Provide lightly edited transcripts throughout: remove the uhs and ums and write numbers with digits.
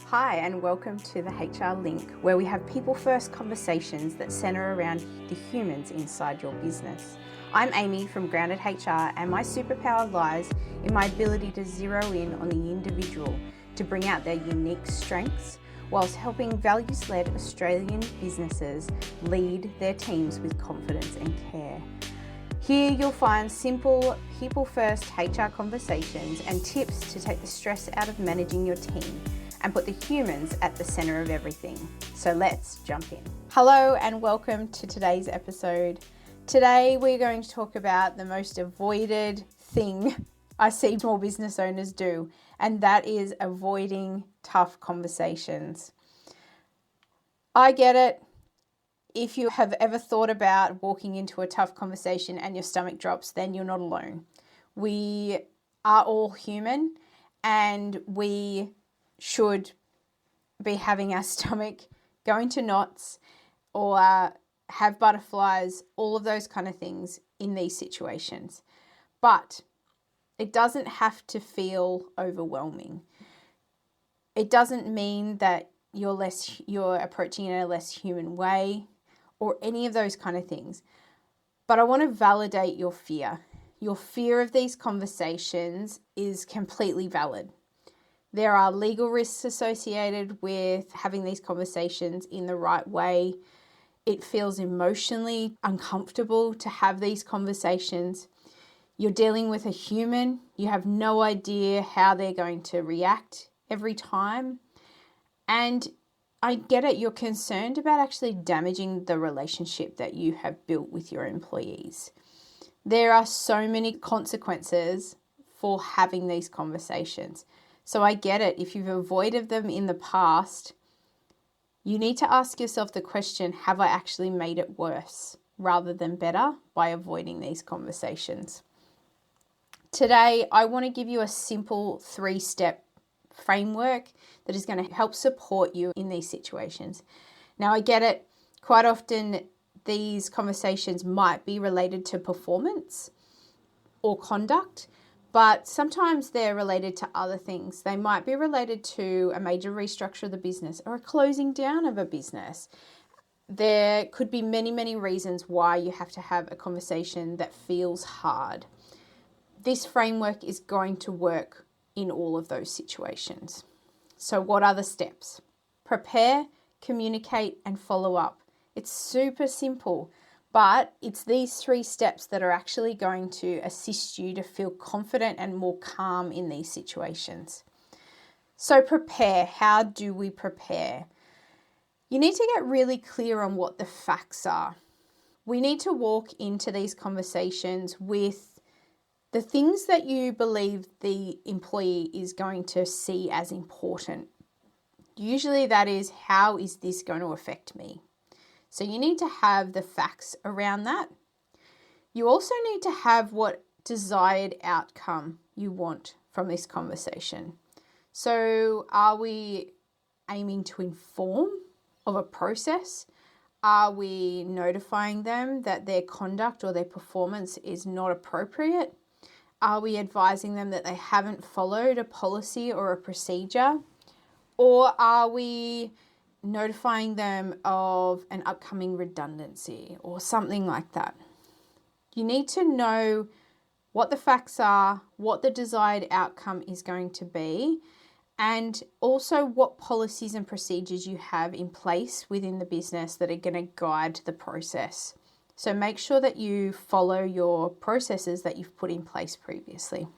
Hi, and welcome to the HR Link, where we have people-first conversations that centre around the humans inside your business. I'm Amy from Grounded HR, and my superpower lies in my ability to zero in on the individual to bring out their unique strengths, whilst helping values-led Australian businesses lead their teams with confidence and care. Here you'll find simple people-first HR conversations and tips to take the stress out of managing your team and put the humans at the centre of everything. So let's jump in. Hello and welcome to today's episode. Today we're going to talk about the most avoided thing I see small business owners do, and that is avoiding tough conversations. I get it. If you have ever thought about walking into a tough conversation and your stomach drops, then you're not alone. We are all human, and we should be having our stomach go into knots or have butterflies, all of those kind of things in these situations. But it doesn't have to feel overwhelming. It doesn't mean that you're approaching it in a less human way or any of those kind of things. But I want to validate your fear. Your fear of these conversations is completely valid. There are legal risks associated with having these conversations in the right way. It feels emotionally uncomfortable to have these conversations. You're dealing with a human. You have no idea how they're going to react every time. And I get it. You're concerned about actually damaging the relationship that you have built with your employees. There are so many consequences for having these conversations. So I get it. If you've avoided them in the past, you need to ask yourself the question, have I actually made it worse rather than better by avoiding these conversations? Today, I want to give you a simple 3-step framework that is going to help support you in these situations. Now, I get it. Quite often, these conversations might be related to performance or conduct, but sometimes they're related to other things. They might be related to a major restructure of the business or a closing down of a business. There could be many, many reasons why you have to have a conversation that feels hard. This framework is going to work in all of those situations. So what are the steps? Prepare, communicate, and follow up. It's super simple. But it's these 3 steps that are actually going to assist you to feel confident and more calm in these situations. So prepare. How do we prepare? You need to get really clear on what the facts are. We need to walk into these conversations with the things that you believe the employee is going to see as important. Usually that is, how is this going to affect me? So you need to have the facts around that. You also need to have what desired outcome you want from this conversation. So are we aiming to inform of a process? Are we notifying them that their conduct or their performance is not appropriate? Are we advising them that they haven't followed a policy or a procedure? Or are we notifying them of an upcoming redundancy or something like that? You need to know what the facts are, what the desired outcome is going to be, and also what policies and procedures you have in place within the business that are going to guide the process. So make sure that you follow your processes that you've put in place previously.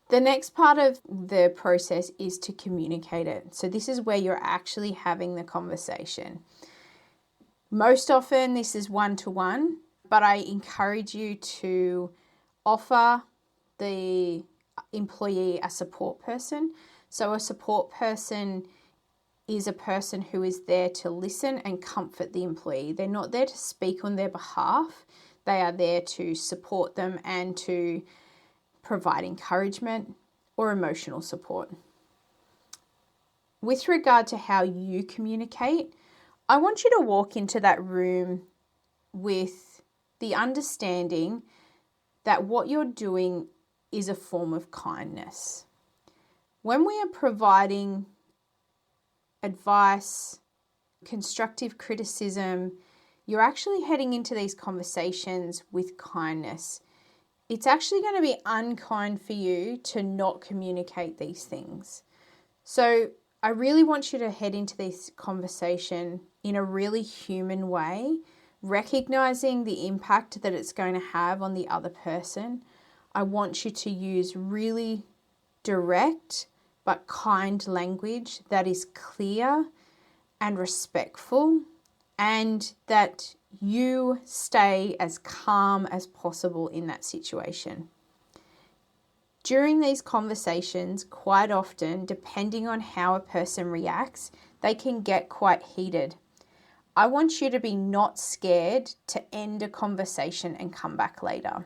The next part of the process is to communicate it. So this is where you're actually having the conversation. Most often this is one-to-one, but I encourage you to offer the employee a support person. So a support person is a person who is there to listen and comfort the employee. They're not there to speak on their behalf. They are there to support them and to provide encouragement or emotional support. With regard to how you communicate, I want you to walk into that room with the understanding that what you're doing is a form of kindness. When we are providing advice, constructive criticism, you're actually heading into these conversations with kindness. It's actually going to be unkind for you to not communicate these things. So I really want you to head into this conversation in a really human way, recognizing the impact that it's going to have on the other person. I want you to use really direct but kind language that is clear and respectful, and that you stay as calm as possible in that situation. During these conversations, quite often, depending on how a person reacts, they can get quite heated. I want you to be not scared to end a conversation and come back later.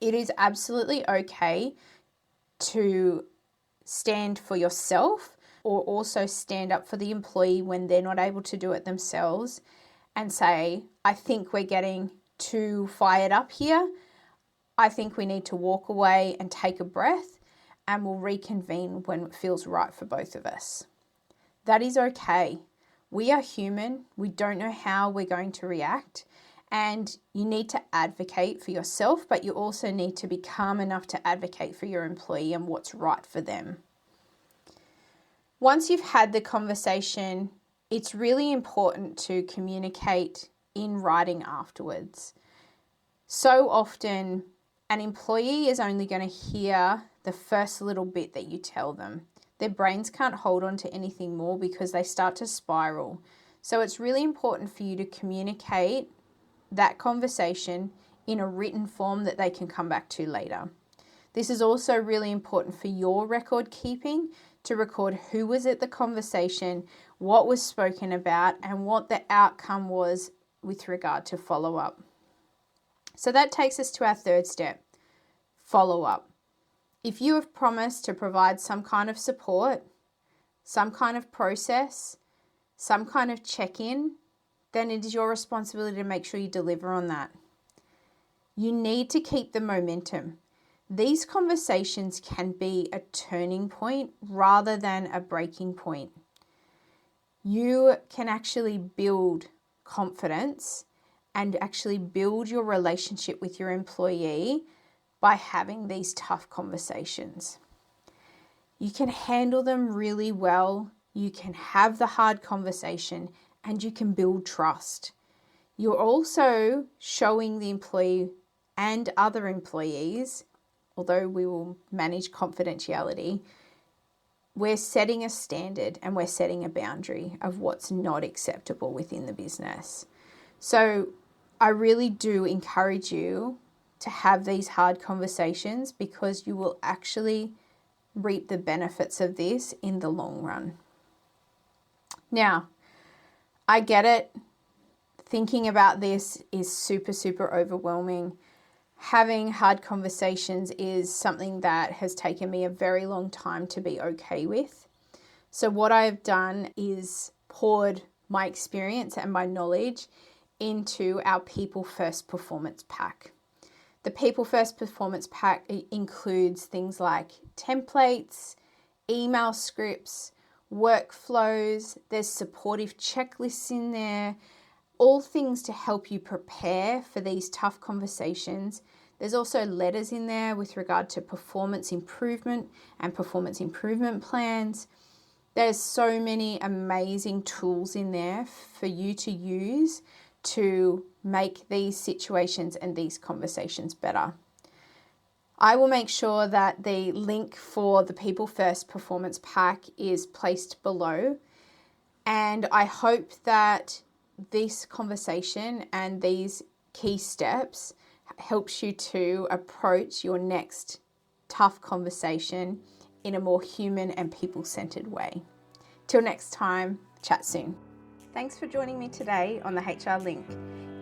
It is absolutely okay to stand for yourself, or also stand up for the employee when they're not able to do it themselves and say, I think we're getting too fired up here. I think we need to walk away and take a breath, and we'll reconvene when it feels right for both of us. That is okay. We are human. We don't know how we're going to react, and you need to advocate for yourself, but you also need to be calm enough to advocate for your employee and what's right for them. Once you've had the conversation, it's really important to communicate in writing afterwards. So often, an employee is only going to hear the first little bit that you tell them. Their brains can't hold on to anything more because they start to spiral. So it's really important for you to communicate that conversation in a written form that they can come back to later. This is also really important for your record keeping, to record who was at the conversation, what was spoken about, and what the outcome was with regard to follow-up. So that takes us to our third step, follow-up. If you have promised to provide some kind of support, some kind of process, some kind of check-in, then it is your responsibility to make sure you deliver on that. You need to keep the momentum. These conversations can be a turning point rather than a breaking point. You can actually build confidence and actually build your relationship with your employee by having these tough conversations. You can handle them really well. You can have the hard conversation and you can build trust. You're also showing the employee and other employees, although we will manage confidentiality, we're setting a standard and we're setting a boundary of what's not acceptable within the business. So I really do encourage you to have these hard conversations, because you will actually reap the benefits of this in the long run. Now, I get it. Thinking about this is super, super overwhelming. Having hard conversations is something that has taken me a very long time to be okay with. So what I've done is poured my experience and my knowledge into our People First Performance Pack. The People First Performance Pack includes things like templates, email scripts, workflows, there's supportive checklists in there, all things to help you prepare for these tough conversations. There's also letters in there with regard to performance improvement and performance improvement plans. There's so many amazing tools in there for you to use to make these situations and these conversations better. I will make sure that the link for the People First Performance Pack is placed below. And I hope that this conversation and these key steps helps you to approach your next tough conversation in a more human and people-centered way. Till next time, chat soon. Thanks for joining me today on the HR Link.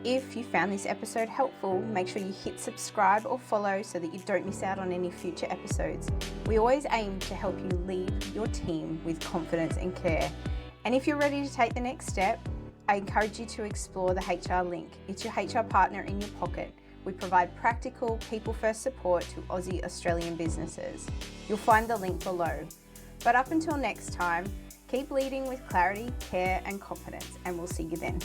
If you found this episode helpful, make sure you hit subscribe or follow so that you don't miss out on any future episodes. We always aim to help you lead your team with confidence and care. And if you're ready to take the next step, I encourage you to explore the HR Link. It's your HR partner in your pocket, We provide practical, people-first support to Aussie Australian businesses. You'll find the link below. But up until next time, keep leading with clarity, care and confidence, and we'll see you then.